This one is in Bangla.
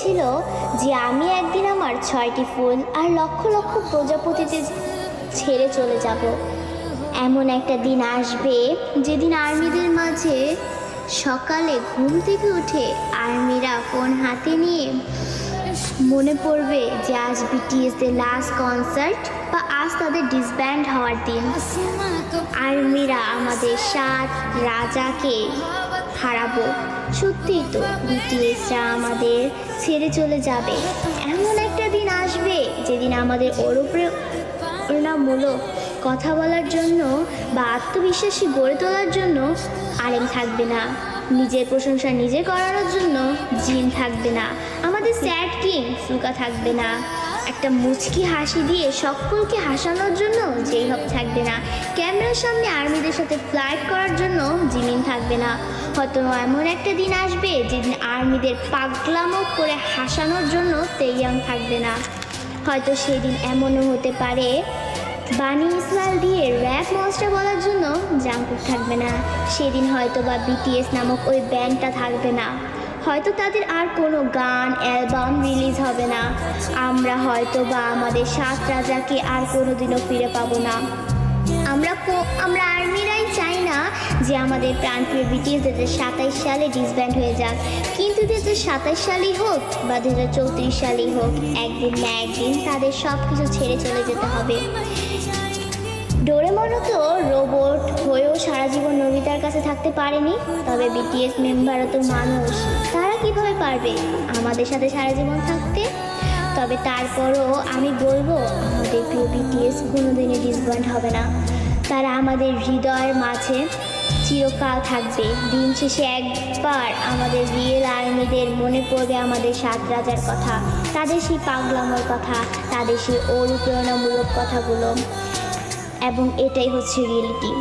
বলেছিল যে আমি একদিন আমার 6টি ফুল আর লক্ষ লক্ষ প্রজাপতিতে ছেড়ে চলে যাব। এমন একটা দিন আসবে যেদিন আর্মিদের মাঝে সকালে ঘুম থেকে উঠে আর্মিরা ফোন হাতে নিয়ে মনে পড়বে যে আজ বিটিএসদের লাস্ট কনসার্ট বা আজ তাদের ডিসব্যান্ড হওয়ার দিন। আর্মিরা আমাদের 7 রাজাকে হারাবো। সত্যিই তো বিটিএসরা আমাদের ছেড়ে চলে যাবে। এমন একটা দিন আসবে যেদিন আমাদের অনুপ্রেরণামূলক কথা বলার জন্য বা আত্মবিশ্বাসী গড়ে তোলার জন্য আলেম থাকবে না, নিজের প্রশংসা নিজে করানোর জন্য জিন থাকবে না, আমাদের স্যাড কিং সুকা থাকবে না, একটা মুচকি হাসি দিয়ে সকলকে হাসানোর জন্য যেই হক থাকবে না, ক্যামেরার সামনে আর্মিদের সাথে ফ্লাইট করার জন্য জিমিন থাকবে না। হয়তো এমন একটা দিন আসবে যেদিন আর্মিদের পাগলামো করে হাসানোর জন্য তেইয়াং থাকবে না। হয়তো সেদিন এমনও হতে পারে বানি ইসমাইল দিয়ে র্যাপ মনস্টার বলার জন্য জাংকুক থাকবে না। সেদিন হয়তো বা বিটিএস নামক ওই ব্যান্ডটা থাকবে না। হয়তো তাদের আর কোনো গান অ্যালবাম রিলিজ হবে না। আমরা হয়তো বা আমাদের 7 রাজাকে আর কোনোদিনও ফিরে পাবো না। আমরা আর্মিরাই চাই না যে আমাদের প্রাণপ্রিয় বিটিএস 2027 সালে ডিসব্যান্ড হয়ে যাক, কিন্তু 2027 সালেই হোক বা 2034 সালেই হোক, একদিন না একদিন তাদের সব কিছু ছেড়ে চলে যেতে হবে। ডোরেমনও তো রোবট হয়েও সারা জীবন নোবিতার কাছে থাকতে পারেনি, তবে বিটিএস মেম্বারও তো মানুষ, তারা কিভাবে পারবে আমাদের সাথে সারা জীবন থাকতে? তবে তারপরও আমি বলবো আমাদের প্রিয় বিটিএস কোনোদিনই ডিসব্যান্ড হবে না। তারা আমাদের হৃদয়ের মাঝে চিরকাল থাকবে। দিন শেষে একবার আমাদের রিয়েল আর্মিদের মনে পড়বে আমাদের 7 রাজার কথা, তাদের সেই পাগলামোর কথা, তাদের সেই অনুপ্রেরণামূলক কথাগুলো, এবং এটাই হচ্ছে রিয়েলিটি।